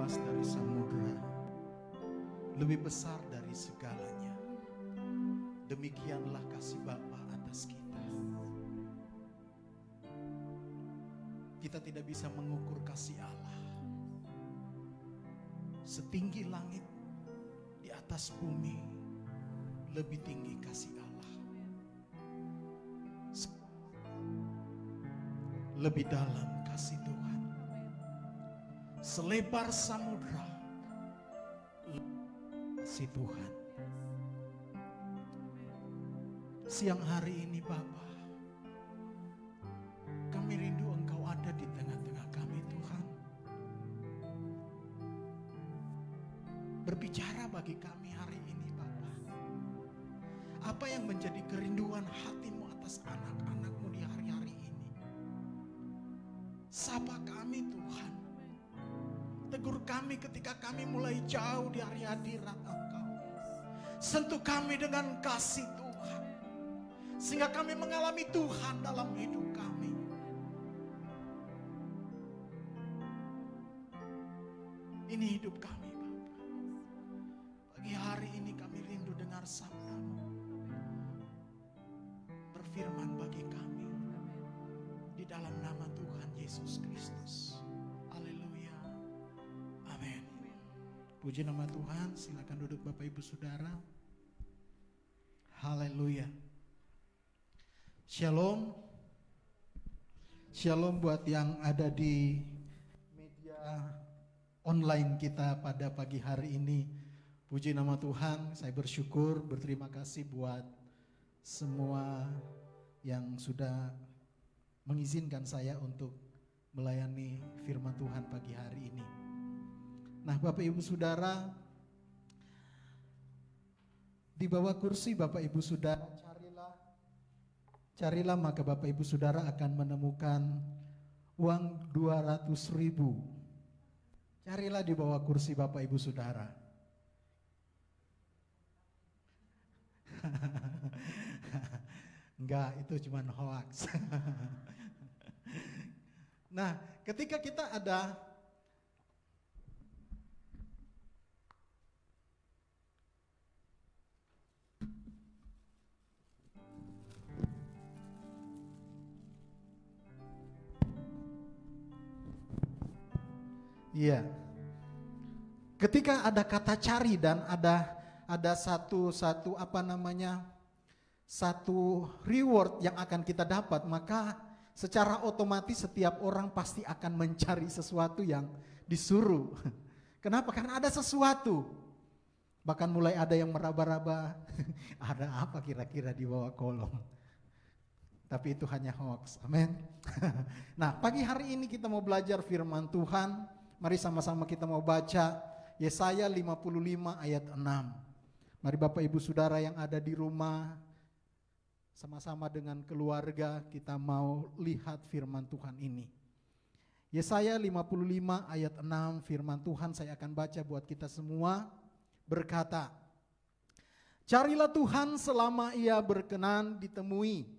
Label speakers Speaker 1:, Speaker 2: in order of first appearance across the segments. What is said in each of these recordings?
Speaker 1: luas dari samudra, lebih besar dari segalanya. Demikianlah kasih Bapa atas kita. Kita tidak bisa mengukur kasih Allah. Setinggi langit di atas bumi, lebih tinggi kasih Allah. Lebih dalam kasih Tuhan. Selebar samudra, kasih Tuhan. Siang hari ini Bapa, kami rindu Engkau ada di tengah-tengah kami Tuhan. Berbicara bagi kami hari ini Bapa. Apa yang menjadi kerinduan hatimu atas anak-anakmu di hari-hari ini? Sapa kami Tuhan. Tegur kami ketika kami mulai jauh dari hadirat Engkau. Sentuh kami dengan kasih Tuhan. Sehingga kami mengalami Tuhan dalam hidup kami. Ini hidup kami Bapa. Pagi hari ini kami rindu dengar sabda-Mu. Berfirman bagi kami. Di dalam nama Tuhan Yesus Kristus. Haleluya. Amin. Puji nama Tuhan. Silakan duduk Bapak Ibu Saudara. Haleluya. Shalom. Shalom buat yang ada di media online kita pada pagi hari ini. Puji nama Tuhan, saya bersyukur, berterima kasih buat semua yang sudah mengizinkan saya untuk melayani firman Tuhan pagi hari ini. Nah, Bapak Ibu Saudara, di bawah kursi Bapak Ibu Saudara, carilah maka Bapak Ibu Saudara akan menemukan uang 200.000. Carilah di bawah kursi Bapak Ibu Saudara. Enggak, itu cuma hoax. Nah, ketika kita ada iya. Ketika ada kata cari dan ada satu reward yang akan kita dapat, maka secara otomatis setiap orang pasti akan mencari sesuatu yang disuruh. Kenapa? Karena ada sesuatu. Bahkan mulai ada yang meraba-raba, ada apa kira-kira di bawah kolong. Tapi itu hanya hoax. Amin. Nah, pagi hari ini kita mau belajar firman Tuhan. Mari sama-sama kita mau baca Yesaya 55 ayat 6. Mari Bapak Ibu Saudara yang ada di rumah, sama-sama dengan keluarga kita mau lihat firman Tuhan ini. Yesaya 55 ayat 6, firman Tuhan saya akan baca buat kita semua, berkata, "Carilah Tuhan selama Ia berkenan ditemui,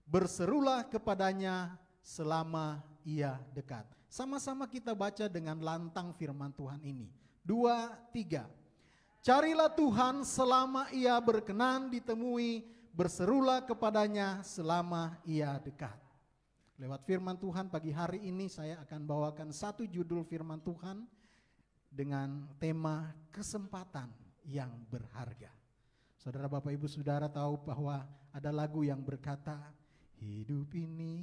Speaker 1: berserulah kepadanya selama Ia dekat." Sama-sama kita baca dengan lantang firman Tuhan ini. 2, 3. Carilah Tuhan selama Ia berkenan ditemui, berserulah kepadanya selama Ia dekat. Lewat firman Tuhan pagi hari ini saya akan bawakan satu judul firman Tuhan dengan tema kesempatan yang berharga. Saudara Bapak Ibu Saudara tahu bahwa ada lagu yang berkata, hidup ini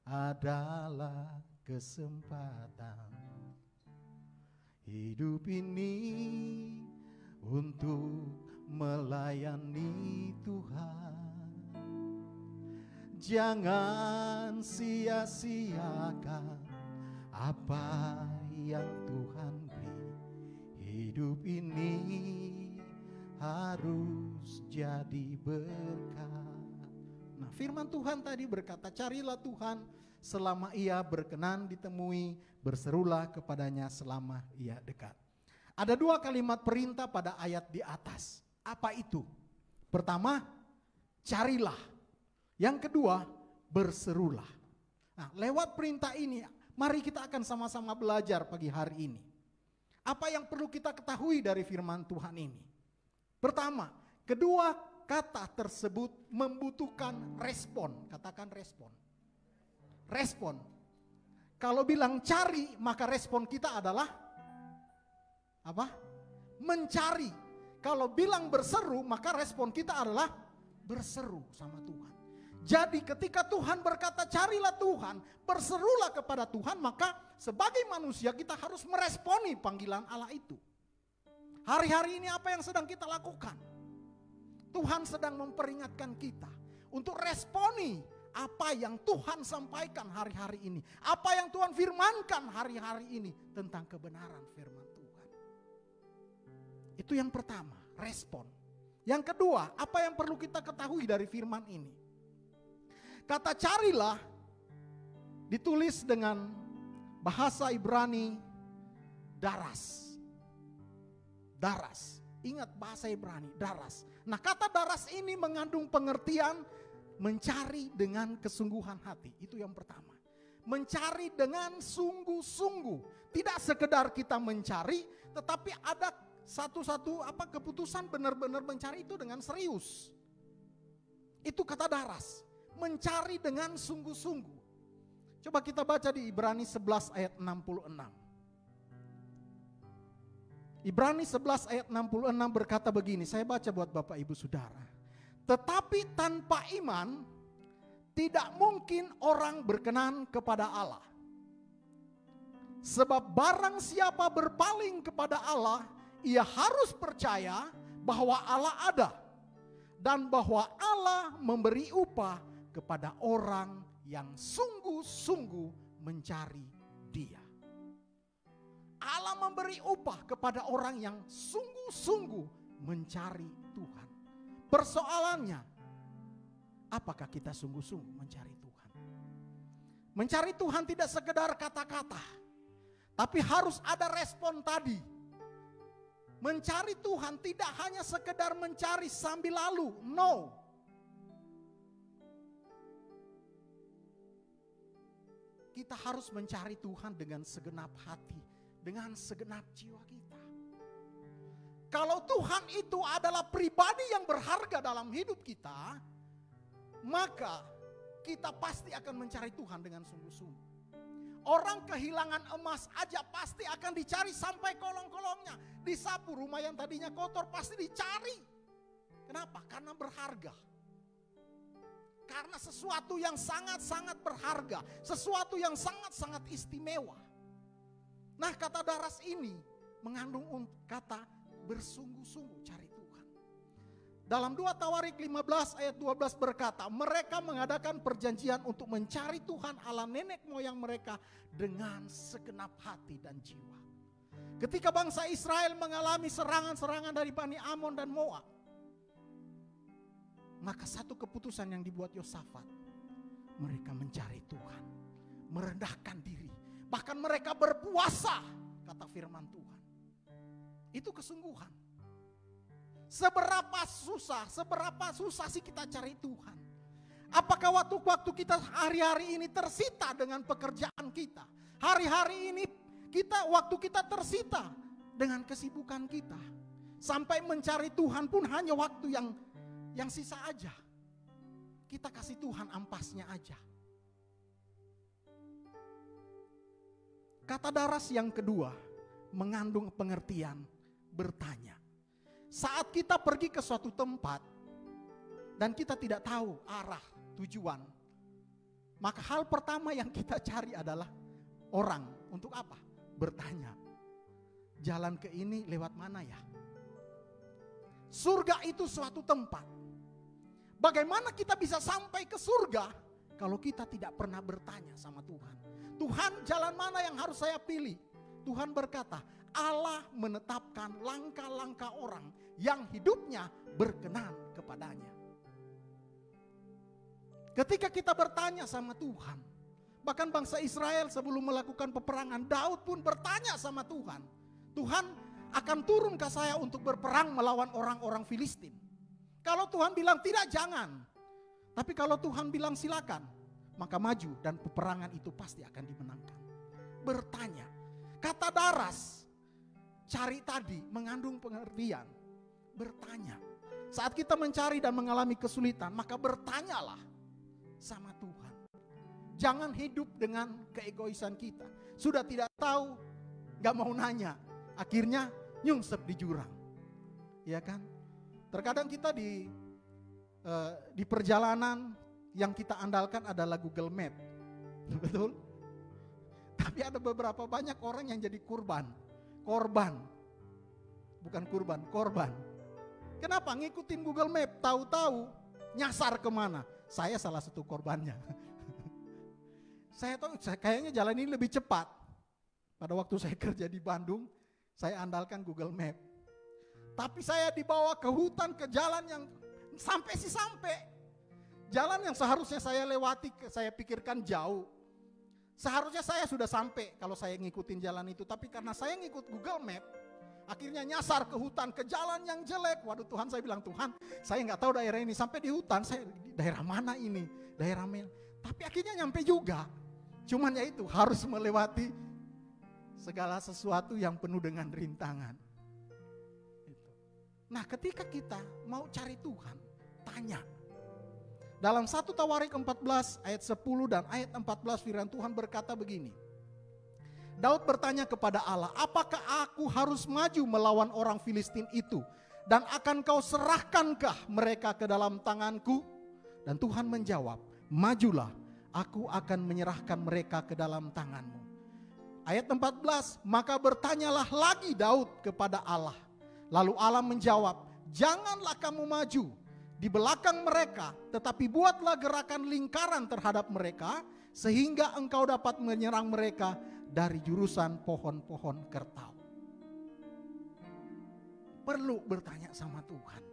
Speaker 1: adalah kesempatan. Hidup ini untuk melayani Tuhan. Jangan sia-siakan apa yang Tuhan beri. Hidup ini harus jadi berkat. Nah, firman Tuhan tadi berkata, carilah Tuhan selama Ia berkenan ditemui, berserulah kepadanya selama Ia dekat. Ada 2 kalimat perintah pada ayat di atas. Apa itu? Pertama, carilah. Yang kedua, berserulah. Nah, lewat perintah ini, mari kita akan sama-sama belajar pagi hari ini. apa yang perlu kita ketahui dari firman Tuhan ini? Pertama, kedua kata tersebut membutuhkan respon. Katakan respon. Respon. Kalau bilang cari, maka respon kita adalah apa? Mencari. Kalau bilang berseru, maka respon kita adalah berseru sama Tuhan. Jadi ketika Tuhan berkata carilah Tuhan, berserulah kepada Tuhan, maka sebagai manusia kita harus meresponi panggilan Allah itu. Hari-hari ini apa yang sedang kita lakukan? Tuhan sedang memperingatkan kita untuk responi apa yang Tuhan sampaikan hari-hari ini. Apa yang Tuhan firmankan hari-hari ini tentang kebenaran firman Tuhan. Itu yang pertama, respon. Yang kedua, apa yang perlu kita ketahui dari firman ini? Kata carilah ditulis dengan bahasa Ibrani daras. Daras. Ingat bahasa Ibrani, daras. Nah, kata daras ini mengandung pengertian mencari dengan kesungguhan hati. Itu yang pertama. Mencari dengan sungguh-sungguh. Tidak sekedar kita mencari, tetapi ada satu-satu keputusan benar-benar mencari itu dengan serius. Itu kata daras. Mencari dengan sungguh-sungguh. Coba kita baca di Ibrani 11 ayat 66. Ibrani 11 ayat 66 berkata begini, saya baca buat Bapak Ibu Saudara. Tetapi tanpa iman tidak mungkin orang berkenan kepada Allah. Sebab barang siapa berpaling kepada Allah, ia harus percaya bahwa Allah ada dan bahwa Allah memberi upah kepada orang yang sungguh-sungguh mencari Dia. Allah memberi upah kepada orang yang sungguh-sungguh mencari Tuhan. Persoalannya, apakah kita sungguh-sungguh mencari Tuhan? Mencari Tuhan tidak sekedar kata-kata, tapi harus ada respon tadi. Mencari Tuhan tidak hanya sekedar mencari sambil lalu, no. Kita harus mencari Tuhan dengan segenap hati, dengan segenap jiwa kita. Kalau Tuhan itu adalah pribadi yang berharga dalam hidup kita, maka kita pasti akan mencari Tuhan dengan sungguh-sungguh. Orang kehilangan emas aja pasti akan dicari sampai kolong-kolongnya. Disapu, rumah yang tadinya kotor pasti dicari. Kenapa? Karena berharga. Karena sesuatu yang sangat-sangat berharga. Sesuatu yang sangat-sangat istimewa. Nah, kata daras ini mengandung kata bersungguh-sungguh cari Tuhan. Dalam 2 Tawarik 15 ayat 12 berkata, mereka mengadakan perjanjian untuk mencari Tuhan Allah nenek moyang mereka dengan segenap hati dan jiwa. Ketika bangsa Israel mengalami serangan-serangan dari Bani Amon dan Moab, maka satu keputusan yang dibuat Yosafat, mereka mencari Tuhan, merendahkan diri, bahkan mereka berpuasa, kata firman Tuhan. Itu kesungguhan. Seberapa susah sih kita cari Tuhan? Apakah waktu kita hari-hari ini tersita dengan pekerjaan kita? Hari-hari ini waktu kita tersita dengan kesibukan kita. Sampai mencari Tuhan pun hanya waktu yang sisa aja. Kita kasih Tuhan ampasnya aja. Kata daras yang kedua mengandung pengertian bertanya. Saat kita pergi ke suatu tempat dan kita tidak tahu arah, tujuan, maka hal pertama yang kita cari adalah orang. Untuk apa? Bertanya. Jalan ke ini lewat mana ya? Surga itu suatu tempat. Bagaimana kita bisa sampai ke surga kalau kita tidak pernah bertanya sama Tuhan? Tuhan, jalan mana yang harus saya pilih? Tuhan berkata, Allah menetapkan langkah-langkah orang yang hidupnya berkenan kepadanya. Ketika kita bertanya sama Tuhan, bahkan bangsa Israel sebelum melakukan peperangan, Daud pun bertanya sama Tuhan, Tuhan akan turun ke saya untuk berperang melawan orang-orang Filistin. Kalau Tuhan bilang tidak, jangan. Tapi kalau Tuhan bilang silakan, maka maju dan peperangan itu pasti akan dimenangkan. Bertanya. Kata daras, cari tadi mengandung pengertian. Bertanya. Saat kita mencari dan mengalami kesulitan, maka bertanyalah sama Tuhan. Jangan hidup dengan keegoisan kita. Sudah tidak tahu, gak mau nanya. Akhirnya nyungsep di jurang. Ya kan? Terkadang kita di perjalanan yang kita andalkan adalah Google Map. Betul? Tapi ada beberapa banyak orang yang jadi korban. Bukan kurban, korban. Kenapa? Ngikutin Google Map, tahu-tahu nyasar kemana. Saya salah satu korbannya. Saya tahu kayaknya jalan ini lebih cepat. Pada waktu saya kerja di Bandung, saya andalkan Google Map. Tapi saya dibawa ke hutan, ke jalan yang sampai. Jalan yang seharusnya saya lewati, saya pikirkan jauh. Seharusnya saya sudah sampai kalau saya ngikutin jalan itu. Tapi karena saya ngikut Google Map, akhirnya nyasar ke hutan, ke jalan yang jelek. Waduh Tuhan, saya bilang, Tuhan saya gak tahu daerah ini. Sampai di hutan, saya daerah mana ini? Daerah mana? Tapi akhirnya nyampe juga. Cuman ya itu, harus melewati segala sesuatu yang penuh dengan rintangan. Nah ketika kita mau cari Tuhan, tanya. Dalam 1 Tawarik 14 ayat 10 dan ayat 14 firman Tuhan berkata begini. Daud bertanya kepada Allah, apakah aku harus maju melawan orang Filistin itu? Dan akan kau serahkankah mereka ke dalam tanganku? Dan Tuhan menjawab, majulah, aku akan menyerahkan mereka ke dalam tanganmu. Ayat 14, maka bertanyalah lagi Daud kepada Allah. Lalu Allah menjawab, janganlah kamu maju di belakang mereka, tetapi buatlah gerakan lingkaran terhadap mereka, sehingga engkau dapat menyerang mereka dari jurusan pohon-pohon kertau. Perlu bertanya sama Tuhan.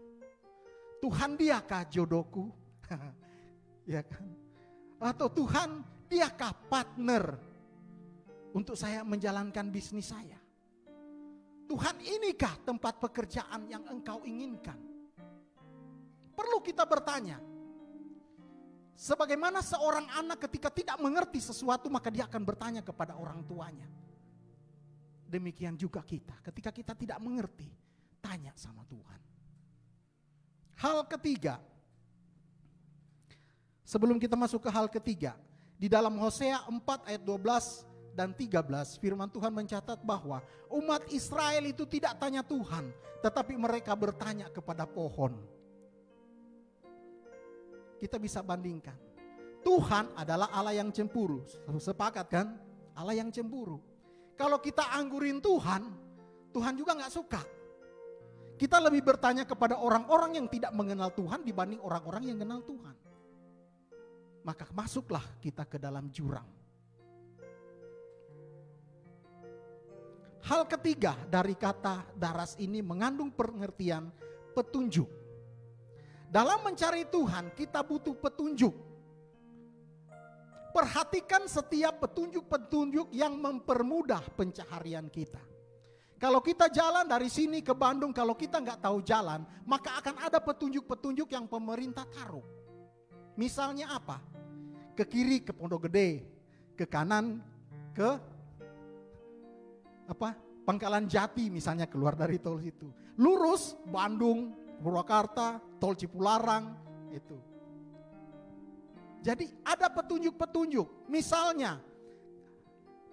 Speaker 1: Tuhan diakah jodohku? Ya kan? Atau Tuhan diakah partner untuk saya menjalankan bisnis saya? Tuhan inikah tempat pekerjaan yang engkau inginkan? Perlu kita bertanya. Sebagaimana seorang anak ketika tidak mengerti sesuatu, maka dia akan bertanya kepada orang tuanya. Demikian juga kita, ketika kita tidak mengerti, tanya sama Tuhan. Hal ketiga, sebelum kita masuk ke hal ketiga, di dalam Hosea 4 ayat 12 dan 13, firman Tuhan mencatat bahwa umat Israel itu tidak tanya Tuhan, tetapi mereka bertanya kepada pohon. Kita bisa bandingkan. Tuhan adalah Allah yang cemburu. Sepakat kan? Allah yang cemburu. Kalau kita anggurin Tuhan, Tuhan juga gak suka. Kita lebih bertanya kepada orang-orang yang tidak mengenal Tuhan dibanding orang-orang yang kenal Tuhan. Maka masuklah kita ke dalam jurang. Hal ketiga dari kata daras ini mengandung pengertian petunjuk. Dalam mencari Tuhan kita butuh petunjuk. Perhatikan setiap petunjuk-petunjuk yang mempermudah pencaharian kita. Kalau kita jalan dari sini ke Bandung, kalau kita nggak tahu jalan, maka akan ada petunjuk-petunjuk yang pemerintah taruh. Misalnya apa? Ke kiri ke Pondok Gede, ke kanan ke Pangkalan Jati misalnya, keluar dari tol situ. Lurus Bandung, Purwakarta, tol Cipularang itu. Jadi ada petunjuk-petunjuk. Misalnya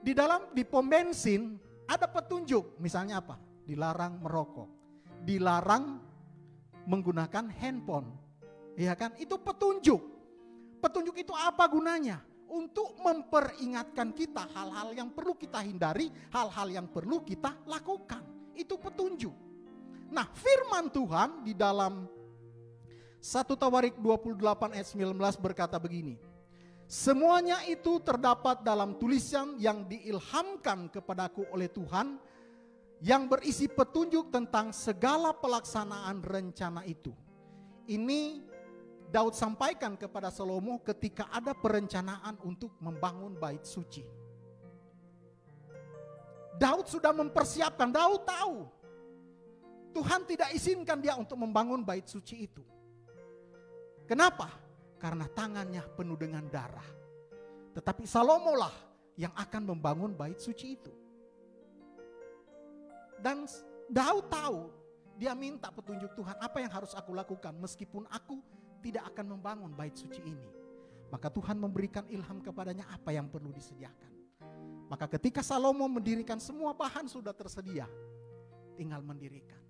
Speaker 1: di pom bensin ada petunjuk. Misalnya apa? Dilarang merokok, dilarang menggunakan handphone. Iya kan? Itu petunjuk. Petunjuk itu apa gunanya? Untuk memperingatkan kita hal-hal yang perlu kita hindari, hal-hal yang perlu kita lakukan. Itu petunjuk. Nah, firman Tuhan di dalam 1 Tawarik 28 ayat 19 berkata begini. Semuanya itu terdapat dalam tulisan yang diilhamkan kepadaku oleh Tuhan, yang berisi petunjuk tentang segala pelaksanaan rencana itu. Ini Daud sampaikan kepada Salomo ketika ada perencanaan untuk membangun bait suci. Daud sudah mempersiapkan, Daud tahu Tuhan tidak izinkan dia untuk membangun bait suci itu. Kenapa? Karena tangannya penuh dengan darah. Tetapi Salomo lah yang akan membangun bait suci itu. Dan Daud tahu, dia minta petunjuk Tuhan, apa yang harus aku lakukan meskipun aku tidak akan membangun bait suci ini. Maka Tuhan memberikan ilham kepadanya apa yang perlu disediakan. Maka ketika Salomo mendirikan, semua bahan sudah tersedia, tinggal mendirikan.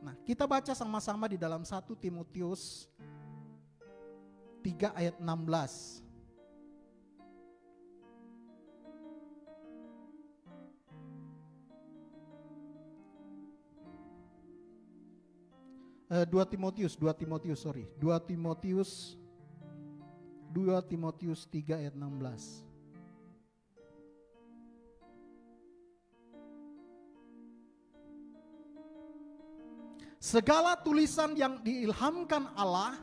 Speaker 1: Nah, kita baca sama-sama di dalam 1 Timotius 3 ayat 16. 2 Timotius 3 ayat 16. Segala tulisan yang diilhamkan Allah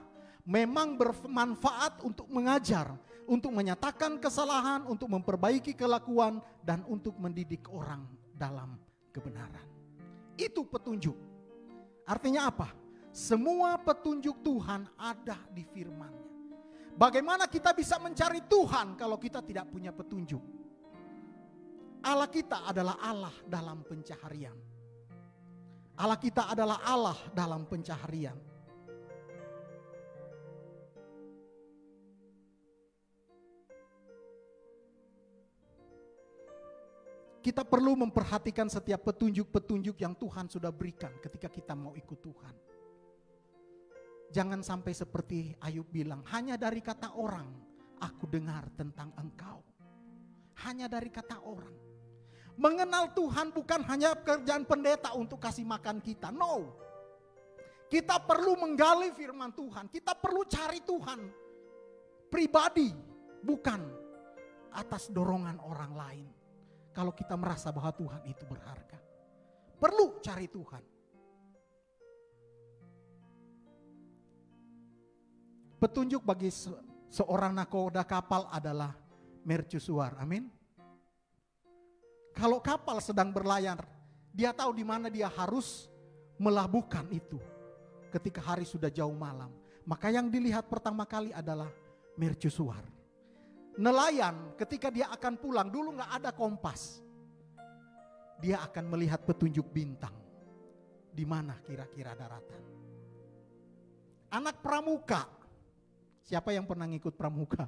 Speaker 1: memang bermanfaat untuk mengajar, untuk menyatakan kesalahan, untuk memperbaiki kelakuan, dan untuk mendidik orang dalam kebenaran. Itu petunjuk. Artinya apa? Semua petunjuk Tuhan ada di firman-Nya. Bagaimana kita bisa mencari Tuhan kalau kita tidak punya petunjuk? Allah kita adalah Allah dalam pencaharian. Allah kita adalah Allah dalam pencaharian. Kita perlu memperhatikan setiap petunjuk-petunjuk yang Tuhan sudah berikan ketika kita mau ikut Tuhan. Jangan sampai seperti Ayub bilang, hanya dari kata orang aku dengar tentang engkau. Hanya dari kata orang. Mengenal Tuhan bukan hanya pekerjaan pendeta untuk kasih makan kita. No. Kita perlu menggali firman Tuhan. Kita perlu cari Tuhan pribadi, bukan atas dorongan orang lain. Kalau kita merasa bahwa Tuhan itu berharga, perlu cari Tuhan. Petunjuk bagi seorang nakoda kapal adalah mercusuar. Amin. Kalau kapal sedang berlayar, dia tahu di mana dia harus melabuhkan itu ketika hari sudah jauh malam. Maka yang dilihat pertama kali adalah mercusuar. Nelayan ketika dia akan pulang, dulu gak ada kompas. Dia akan melihat petunjuk bintang. Di mana kira-kira daratan. Anak pramuka. Siapa yang pernah ngikut pramuka?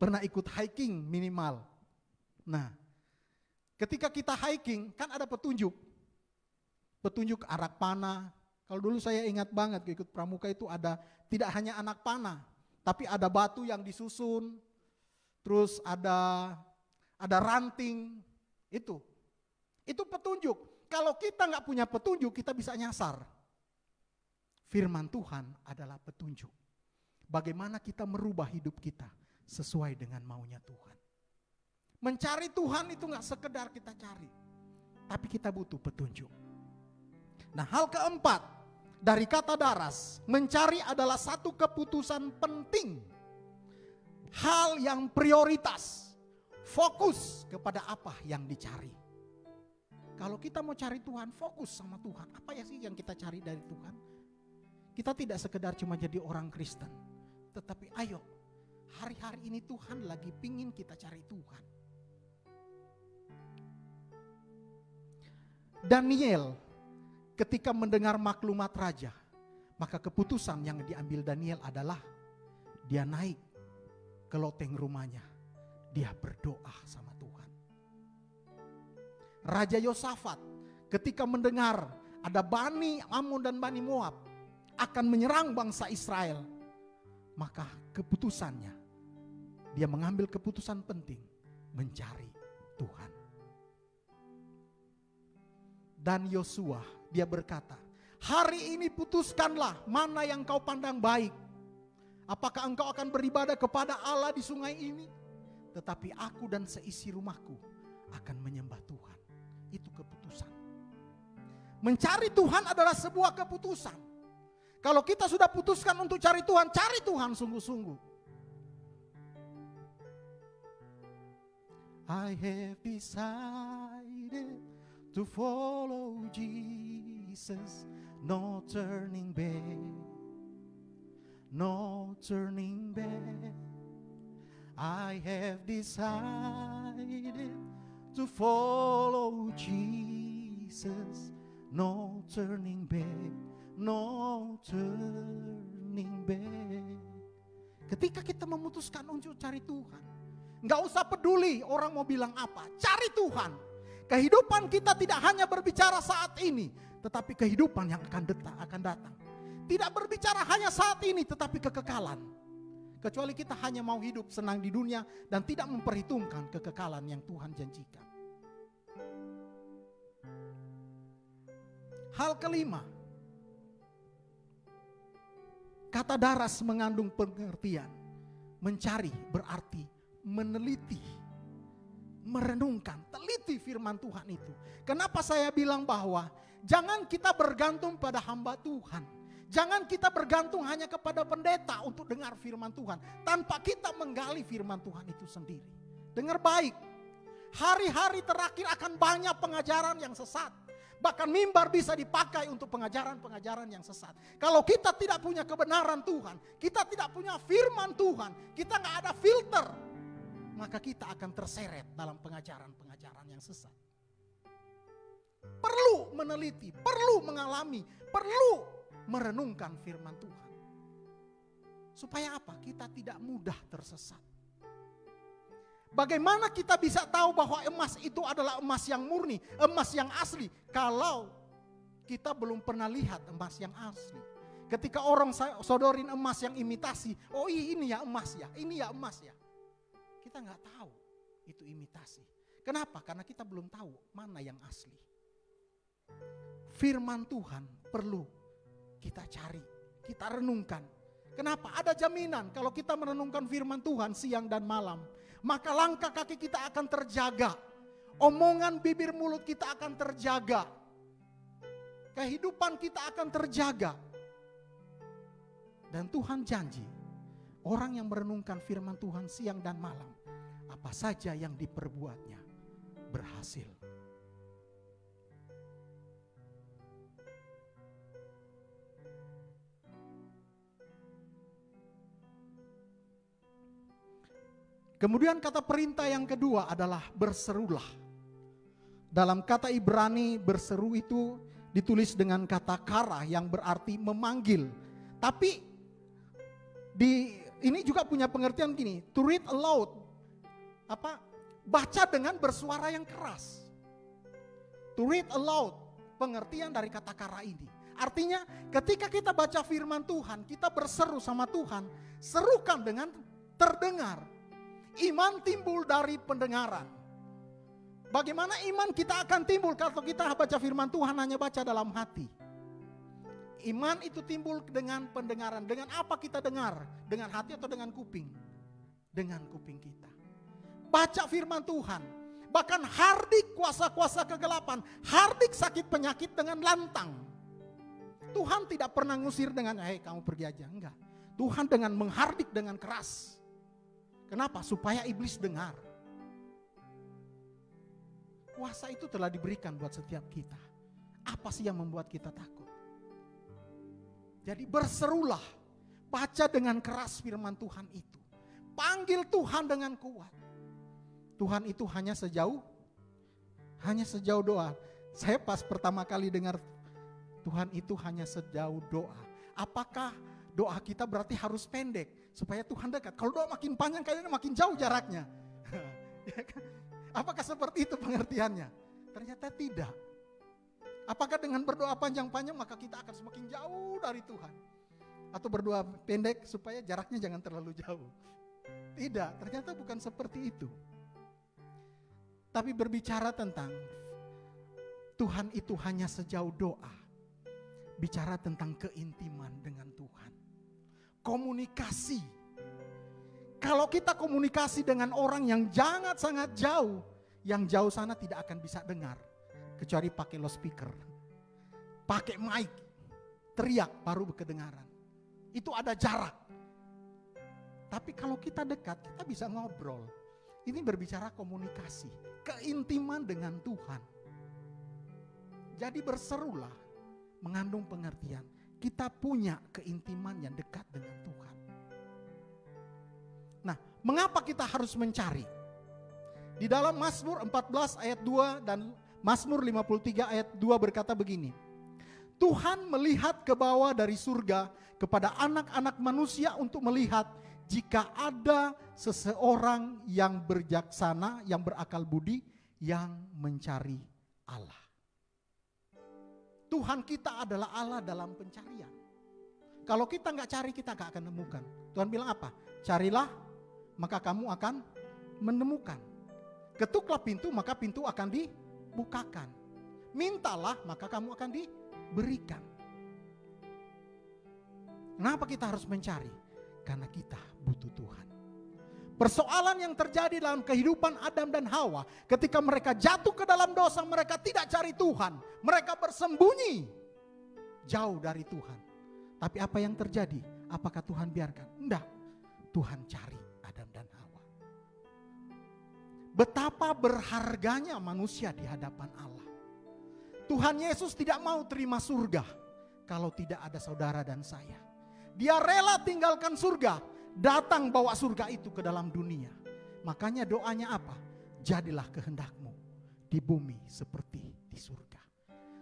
Speaker 1: Pernah ikut hiking minimal. Nah, ketika kita hiking kan ada petunjuk. Petunjuk arak panah. Kalau dulu saya ingat banget ikut pramuka itu ada tidak hanya anak panah, tapi ada batu yang disusun. Terus ada ranting. Itu petunjuk. Kalau kita nggak punya petunjuk, kita bisa nyasar. Firman Tuhan adalah petunjuk. Bagaimana kita merubah hidup kita sesuai dengan maunya Tuhan. Mencari Tuhan itu gak sekedar kita cari, tapi kita butuh petunjuk. Nah, hal keempat dari kata daras, mencari adalah satu keputusan penting. Hal yang prioritas, fokus kepada apa yang dicari. Kalau kita mau cari Tuhan, fokus sama Tuhan. Apa ya sih yang kita cari dari Tuhan? Kita tidak sekedar cuma jadi orang Kristen. Tetapi ayo, hari-hari ini Tuhan lagi pingin kita cari Tuhan. Daniel ketika mendengar maklumat raja, maka keputusan yang diambil Daniel adalah dia naik ke loteng rumahnya. Dia berdoa sama Tuhan. Raja Yosafat ketika mendengar ada Bani Ammon dan Bani Moab akan menyerang bangsa Israel, maka keputusannya, dia mengambil keputusan penting, mencari Tuhan. Dan Yosua, dia berkata, hari ini putuskanlah mana yang kau pandang baik. Apakah engkau akan beribadah kepada Allah di sungai ini? Tetapi aku dan seisi rumahku akan menyembah Tuhan. Itu keputusan. Mencari Tuhan adalah sebuah keputusan. Kalau kita sudah putuskan untuk cari Tuhan sungguh-sungguh. I have decided to follow Jesus, no turning back, no turning back. I have decided to follow Jesus. Jesus, no turning back, no turning back. Ketika kita memutuskan untuk cari Tuhan, nggak usah peduli orang mau bilang apa, cari Tuhan. Kehidupan kita tidak hanya berbicara saat ini, tetapi kehidupan yang akan datang. Tidak berbicara hanya saat ini, tetapi kekekalan. Kecuali kita hanya mau hidup senang di dunia dan tidak memperhitungkan kekekalan yang Tuhan janjikan. Hal kelima, kata daras mengandung pengertian. Mencari berarti meneliti, merenungkan, teliti firman Tuhan itu. Kenapa saya bilang bahwa jangan kita bergantung pada hamba Tuhan. Jangan kita bergantung hanya kepada pendeta untuk dengar firman Tuhan, tanpa kita menggali firman Tuhan itu sendiri. Dengar baik, hari-hari terakhir akan banyak pengajaran yang sesat. Bahkan mimbar bisa dipakai untuk pengajaran-pengajaran yang sesat. Kalau kita tidak punya kebenaran Tuhan, kita tidak punya firman Tuhan, kita nggak ada filter, maka kita akan terseret dalam pengajaran-pengajaran yang sesat. Perlu meneliti, perlu mengalami, perlu merenungkan firman Tuhan. Supaya apa? Kita tidak mudah tersesat. Bagaimana kita bisa tahu bahwa emas itu adalah emas yang murni, emas yang asli, kalau kita belum pernah lihat emas yang asli. Ketika orang sodorin emas yang imitasi, oh ini ya emas ya, ini ya emas ya. Kita nggak tahu itu imitasi. Kenapa? Karena kita belum tahu mana yang asli. Firman Tuhan perlu kita cari, kita renungkan. Kenapa? Ada jaminan kalau kita merenungkan firman Tuhan siang dan malam, maka langkah kaki kita akan terjaga. Omongan bibir mulut kita akan terjaga. Kehidupan kita akan terjaga. Dan Tuhan janji, orang yang merenungkan firman Tuhan siang dan malam, apa saja yang diperbuatnya berhasil. Kemudian kata perintah yang kedua adalah berserulah. Dalam kata Ibrani berseru itu ditulis dengan kata kara yang berarti memanggil. Tapi ini juga punya pengertian gini, to read aloud. Baca dengan bersuara yang keras. To read aloud, pengertian dari kata kara ini. Artinya ketika kita baca firman Tuhan, kita berseru sama Tuhan, serukan dengan terdengar. Iman timbul dari pendengaran. Bagaimana iman kita akan timbul kalau kita baca firman Tuhan hanya baca dalam hati? Iman itu timbul dengan pendengaran. Dengan apa kita dengar? Dengan hati atau dengan kuping? Dengan kuping kita. Baca firman Tuhan. Bahkan hardik kuasa-kuasa kegelapan, hardik sakit penyakit dengan lantang. Tuhan tidak pernah ngusir dengan, hei kamu pergi aja. Enggak. Tuhan dengan menghardik dengan keras. Kenapa? Supaya iblis dengar. Kuasa itu telah diberikan buat setiap kita. Apa sih yang membuat kita takut? Jadi berserulah. Baca dengan keras firman Tuhan itu. Panggil Tuhan dengan kuat. Tuhan itu hanya sejauh doa. Saya pas pertama kali dengar Tuhan itu hanya sejauh doa. Apakah doa kita berarti harus pendek supaya Tuhan dekat? Kalau doa makin panjang kayaknya makin jauh jaraknya. Apakah seperti itu pengertiannya? Ternyata tidak. Apakah dengan berdoa panjang-panjang maka kita akan semakin jauh dari Tuhan? Atau berdoa pendek supaya jaraknya jangan terlalu jauh? Tidak, ternyata bukan seperti itu. Tapi berbicara tentang Tuhan itu hanya sejauh doa. Bicara tentang keintiman dengan Tuhan. Komunikasi. Kalau kita komunikasi dengan orang yang sangat jauh, yang jauh sana tidak akan bisa dengar. Kecuali pakai loudspeaker. Pakai mic. Teriak baru kedengaran. Itu ada jarak. Tapi kalau kita dekat, kita bisa ngobrol. Ini berbicara komunikasi. Keintiman dengan Tuhan. Jadi berserulah. Mengandung pengertian. Kita punya keintiman yang dekat dengan Tuhan. Nah, mengapa kita harus mencari? Di dalam Mazmur 14 ayat 2 dan Mazmur 53 ayat 2 berkata begini. Tuhan melihat ke bawah dari surga kepada anak-anak manusia untuk melihat jika ada seseorang yang berjaksana, yang berakal budi, yang mencari Allah. Tuhan kita adalah Allah dalam pencarian. Kalau kita nggak cari, kita nggak akan menemukan. Tuhan bilang apa? Carilah, maka kamu akan menemukan. Ketuklah pintu, maka pintu akan dibukakan. Mintalah, maka kamu akan diberikan. Kenapa kita harus mencari? Karena kita butuh Tuhan. Persoalan yang terjadi dalam kehidupan Adam dan Hawa, ketika mereka jatuh ke dalam dosa, mereka tidak cari Tuhan. Mereka bersembunyi jauh dari Tuhan. Tapi apa yang terjadi? Apakah Tuhan biarkan? Enggak. Tuhan cari Adam dan Hawa. Betapa berharganya manusia di hadapan Allah. Tuhan Yesus tidak mau terima surga kalau tidak ada saudara dan saya. Dia rela tinggalkan surga, datang bawa surga itu ke dalam dunia. Makanya doanya apa? Jadilah kehendakmu di bumi seperti di surga.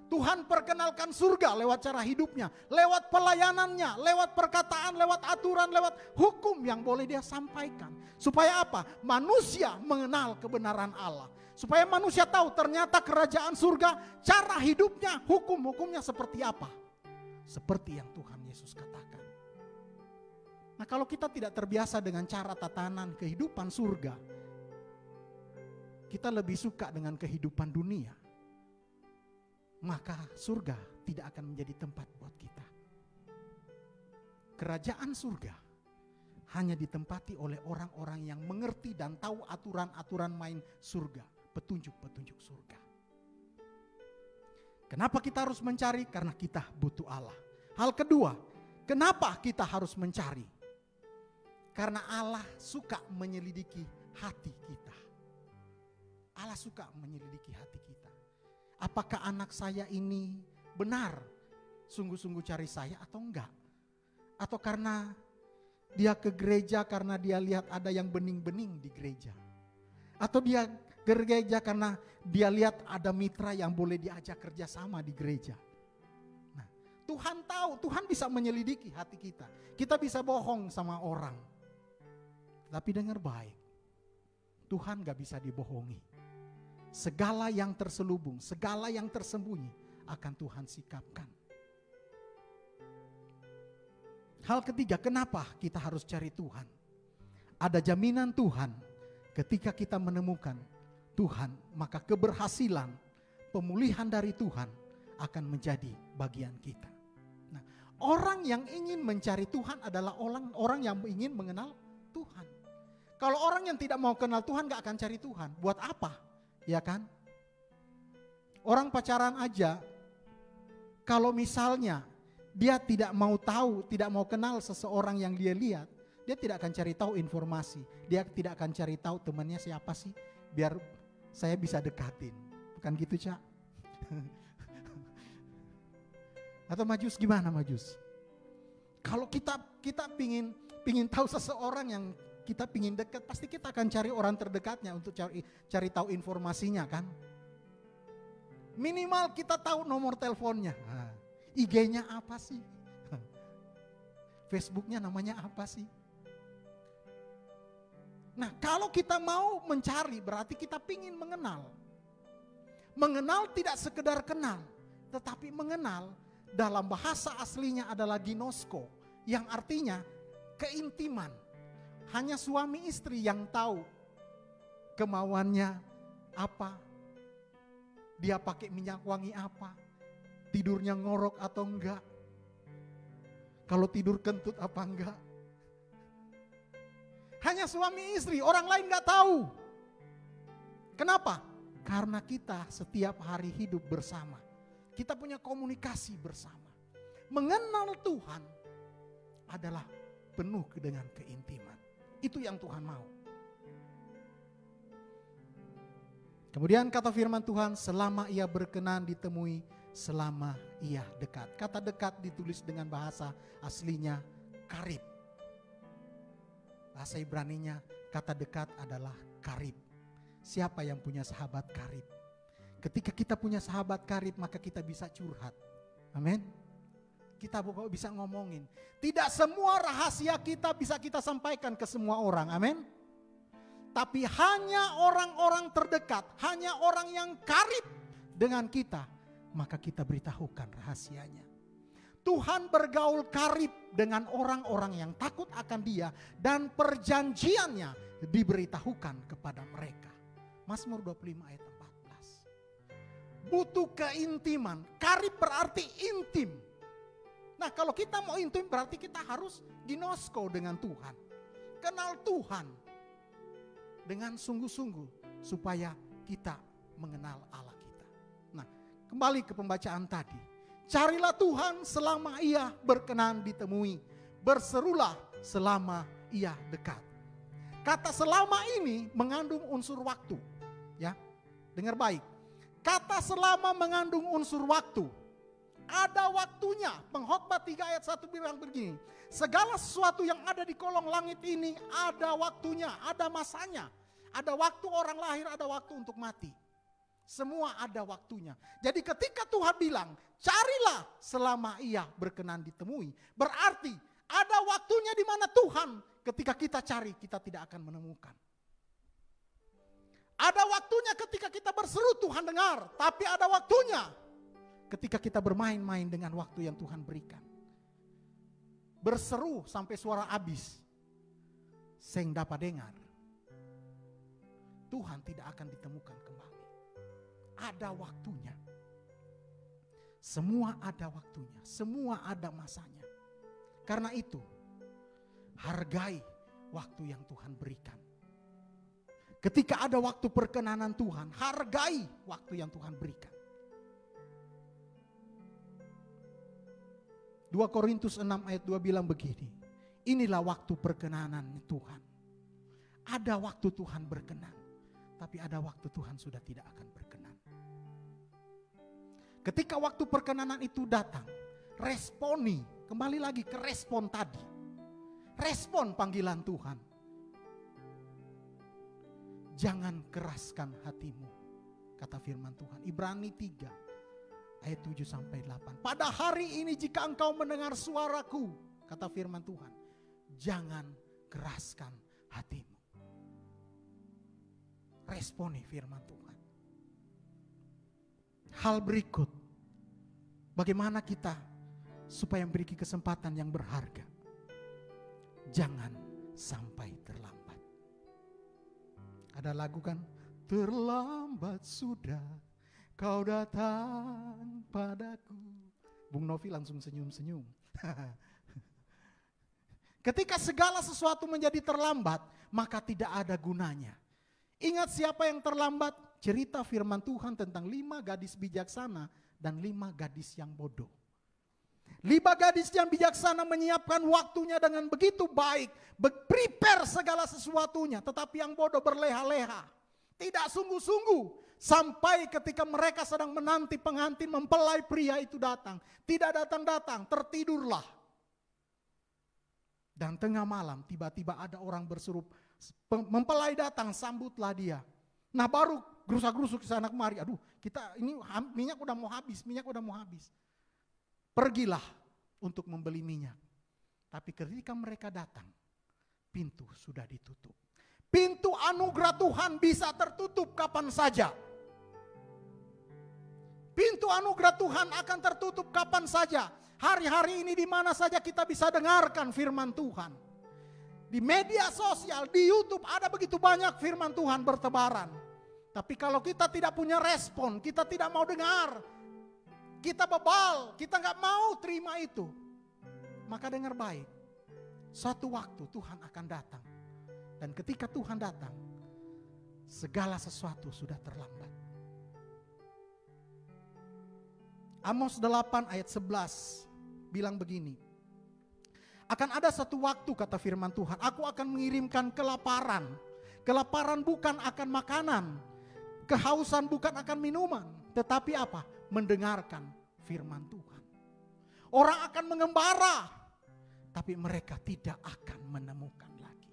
Speaker 1: Tuhan perkenalkan surga lewat cara hidupnya, lewat pelayanannya, lewat perkataan, lewat aturan, lewat hukum yang boleh dia sampaikan. Supaya apa? Manusia mengenal kebenaran Allah. Supaya manusia tahu ternyata kerajaan surga, cara hidupnya, hukum-hukumnya seperti apa. Seperti yang Tuhan Yesus katakan. Nah, kalau kita tidak terbiasa dengan cara tatanan kehidupan surga, kita lebih suka dengan kehidupan dunia, maka surga tidak akan menjadi tempat buat kita. Kerajaan surga hanya ditempati oleh orang-orang yang mengerti dan tahu aturan-aturan main surga, petunjuk-petunjuk surga. Kenapa kita harus mencari? Karena kita butuh Allah. Hal kedua, kenapa kita harus mencari? Karena Allah suka menyelidiki hati kita. Allah suka menyelidiki hati kita. Apakah anak saya ini benar sungguh-sungguh cari saya atau enggak? Atau karena dia ke gereja karena dia lihat ada yang bening-bening di gereja? Atau dia ke gereja karena dia lihat ada mitra yang boleh diajak kerjasama di gereja? Nah, Tuhan tahu, Tuhan bisa menyelidiki hati kita. Kita bisa bohong sama orang. Tapi dengar baik, Tuhan gak bisa dibohongi. Segala yang terselubung, segala yang tersembunyi akan Tuhan sikapkan. Hal ketiga, kenapa kita harus cari Tuhan? Ada jaminan Tuhan ketika kita menemukan Tuhan, maka keberhasilan, pemulihan dari Tuhan akan menjadi bagian kita. Nah, orang yang ingin mencari Tuhan adalah orang yang ingin mengenal Tuhan. Kalau orang yang tidak mau kenal Tuhan gak akan cari Tuhan. Buat apa? Ya kan? Orang pacaran aja, kalau misalnya dia tidak mau tahu, tidak mau kenal seseorang yang dia lihat, dia tidak akan cari tahu informasi. Dia tidak akan cari tahu temannya siapa sih, biar saya bisa dekatin. Bukan gitu, Cak? Atau Majus, gimana Majus? Kalau kita pingin tahu seseorang yang kita pingin dekat, pasti kita akan cari orang terdekatnya untuk cari tahu informasinya kan. Minimal kita tahu nomor teleponnya. IG-nya apa sih? Facebook-nya namanya apa sih? Nah, kalau kita mau mencari berarti kita pingin mengenal. Mengenal tidak sekedar kenal, tetapi mengenal dalam bahasa aslinya adalah ginosko, yang artinya keintiman. Hanya suami istri yang tahu kemauannya apa, dia pakai minyak wangi apa, tidurnya ngorok atau enggak, kalau tidur kentut apa enggak. Hanya suami istri, orang lain enggak tahu. Kenapa? Karena kita setiap hari hidup bersama, kita punya komunikasi bersama. Mengenal Tuhan adalah penuh dengan keintiman. Itu yang Tuhan mau. Kemudian kata firman Tuhan, selama ia berkenan ditemui, selama ia dekat. Kata dekat ditulis dengan bahasa aslinya karib. Bahasa Ibraninya kata dekat adalah karib. Siapa yang punya sahabat karib? Ketika kita punya sahabat karib, maka kita bisa curhat. Amin. Kita bisa ngomongin. Tidak semua rahasia kita bisa kita sampaikan ke semua orang. Amin. Tapi hanya orang-orang terdekat, hanya orang yang karib dengan kita, maka kita beritahukan rahasianya. Tuhan bergaul karib dengan orang-orang yang takut akan Dia dan perjanjiannya diberitahukan kepada mereka. Mazmur 25 ayat 14. Butuh keintiman. Karib berarti intim. Nah, kalau kita mau intim berarti kita harus ginosko dengan Tuhan. Kenal Tuhan dengan sungguh-sungguh supaya kita mengenal Allah kita. Nah, kembali ke pembacaan tadi. Carilah Tuhan selama Ia berkenan ditemui. Berserulah selama Ia dekat. Kata selama ini mengandung unsur waktu. Ya, dengar baik. Kata selama mengandung unsur waktu. Ada waktunya. Pengkhotbah 3 ayat 1 bilang begini. Segala sesuatu yang ada di kolong langit ini ada waktunya, ada masanya. Ada waktu orang lahir, ada waktu untuk mati. Semua ada waktunya. Jadi ketika Tuhan bilang, carilah selama Ia berkenan ditemui. Berarti ada waktunya di mana Tuhan ketika kita cari, kita tidak akan menemukan. Ada waktunya ketika kita berseru Tuhan dengar. Tapi ada waktunya ketika kita bermain-main dengan waktu yang Tuhan berikan. Berseru sampai suara habis. Seng dapat dengar. Tuhan tidak akan ditemukan kembali. Ada waktunya. Semua ada waktunya. Semua ada masanya. Karena itu, hargai waktu yang Tuhan berikan. Ketika ada waktu perkenanan Tuhan, hargai waktu yang Tuhan berikan. 2 Korintus 6 ayat 2 bilang begini. Inilah waktu perkenanan Tuhan. Ada waktu Tuhan berkenan. Tapi ada waktu Tuhan sudah tidak akan berkenan. Ketika waktu perkenanan itu datang, responi. Kembali lagi ke respon tadi. Respon panggilan Tuhan. Jangan keraskan hatimu, kata firman Tuhan. Ibrani 3 ayat 7 sampai 8. Pada hari ini jika engkau mendengar suaraku, kata firman Tuhan, jangan keraskan hatimu. Responi firman Tuhan. Hal berikut, bagaimana kita supaya memiliki kesempatan yang berharga. Jangan sampai terlambat. Ada lagu kan? Terlambat sudah kau datang padaku. Bung Novi langsung senyum-senyum. Ketika segala sesuatu menjadi terlambat, maka tidak ada gunanya. Ingat siapa yang terlambat? Cerita firman Tuhan tentang 5 gadis bijaksana dan 5 gadis yang bodoh. 5 gadis yang bijaksana menyiapkan waktunya dengan begitu baik. Prepare segala sesuatunya. Tetapi yang bodoh berleha-leha. Tidak sungguh-sungguh. Sampai ketika mereka sedang menanti pengantin mempelai pria itu datang. Tidak datang-datang, tertidurlah. Dan tengah malam tiba-tiba ada orang berseru, mempelai datang, sambutlah dia. Nah baru gerusak-gerusuk ke sana kemari. Aduh, kita ini minyak udah mau habis. Pergilah untuk membeli minyak. Tapi ketika mereka datang, pintu sudah ditutup. Pintu anugerah Tuhan bisa tertutup kapan saja. Pintu anugerah Tuhan akan tertutup kapan saja. Hari-hari ini di mana saja kita bisa dengarkan firman Tuhan. Di media sosial, di YouTube ada begitu banyak firman Tuhan bertebaran. Tapi kalau kita tidak punya respon, kita tidak mau dengar, kita bebal, kita gak mau terima itu. Maka dengar baik, suatu waktu Tuhan akan datang. Dan ketika Tuhan datang, segala sesuatu sudah terlambat. Amos 8 ayat 11 bilang begini. Akan ada satu waktu kata firman Tuhan, aku akan mengirimkan kelaparan. Kelaparan bukan akan makanan, kehausan bukan akan minuman. Tetapi apa? Mendengarkan firman Tuhan. Orang akan mengembara, tapi mereka tidak akan menemukan lagi.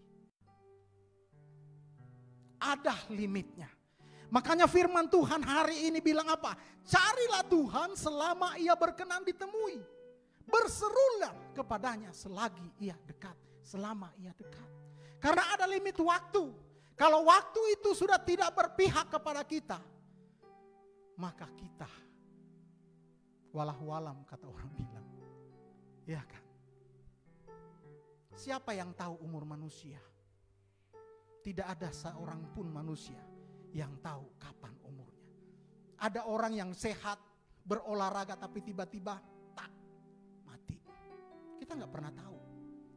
Speaker 1: Ada limitnya. Makanya firman Tuhan hari ini bilang apa? Carilah Tuhan selama ia berkenan ditemui. Berserulah kepadanya selagi ia dekat. Selama ia dekat. Karena ada limit waktu. Kalau waktu itu sudah tidak berpihak kepada kita, maka kita walah-walam kata orang bilang. Ya kan? Siapa yang tahu umur manusia? Tidak ada seorang pun manusia yang tahu kapan umurnya. Ada orang yang sehat, berolahraga tapi tiba-tiba tak mati. Kita nggak pernah tahu.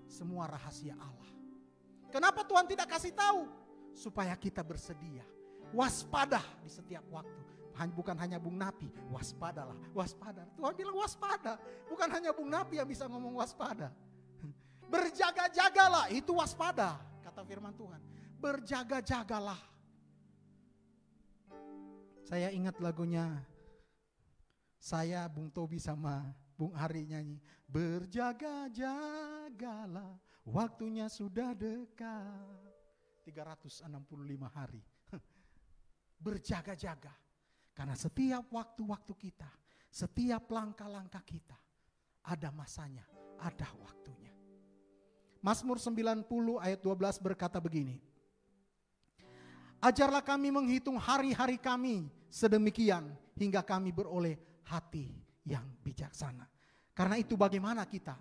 Speaker 1: Semua rahasia Allah. Kenapa Tuhan tidak kasih tahu? Supaya kita bersedia. Waspada di setiap waktu. Bukan hanya Bung Napi, waspadalah, waspada. Tuhan bilang waspada. Bukan hanya Bung Napi yang bisa ngomong waspada. Berjaga-jagalah, itu waspada, kata firman Tuhan. Berjaga-jagalah. Saya ingat lagunya, saya, Bung Tobi sama Bung Ari nyanyi. Berjaga-jagalah, waktunya sudah dekat. 365 hari. Berjaga-jaga. Karena setiap waktu-waktu kita, setiap langkah-langkah kita, ada masanya, ada waktunya. Mazmur 90 ayat 12 berkata begini. Ajarlah kami menghitung hari-hari kami sedemikian hingga kami beroleh hati yang bijaksana. Karena itu bagaimana kita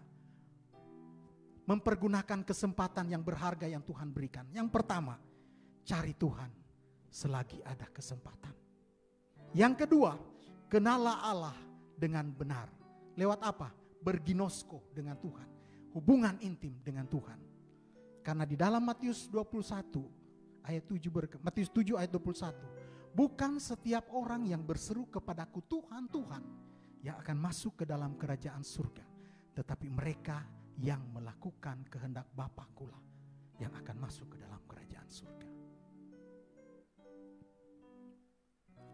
Speaker 1: mempergunakan kesempatan yang berharga yang Tuhan berikan. Yang pertama, cari Tuhan selagi ada kesempatan. Yang kedua, kenallah Allah dengan benar. Lewat apa? Berginosko dengan Tuhan. Hubungan intim dengan Tuhan. Karena di dalam Matius 21 ayat 7 Matius 7 ayat 21, bukan setiap orang yang berseru kepadaku Tuhan, Tuhan yang akan masuk ke dalam kerajaan surga, tetapi mereka yang melakukan kehendak Bapa-Ku lah yang akan masuk ke dalam kerajaan surga.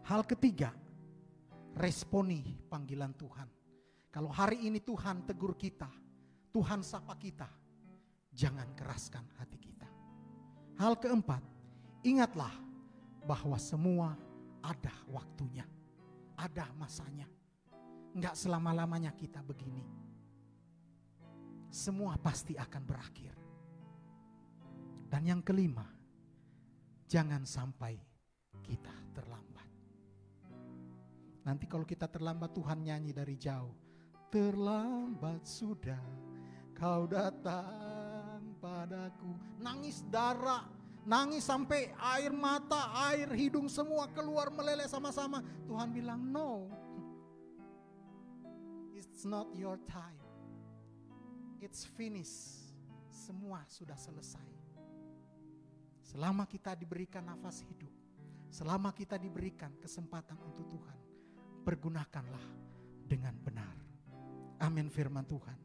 Speaker 1: Hal ketiga, responi panggilan Tuhan. Kalau hari ini Tuhan tegur kita, Tuhan sapa kita, jangan keraskan hati kita. Hal keempat, ingatlah bahwa semua ada waktunya, ada masanya. Enggak selama-lamanya kita begini. Semua pasti akan berakhir. Dan yang kelima, jangan sampai kita terlambat. Nanti kalau kita terlambat, Tuhan nyanyi dari jauh. Terlambat sudah kau datang padaku. Nangis darah, nangis sampai air mata, air hidung semua keluar meleleh sama-sama. Tuhan bilang no, it's not your time. It's finished. Semua sudah selesai. Selama kita diberikan nafas hidup, selama kita diberikan kesempatan untuk Tuhan, pergunakanlah dengan benar. Amin firman Tuhan.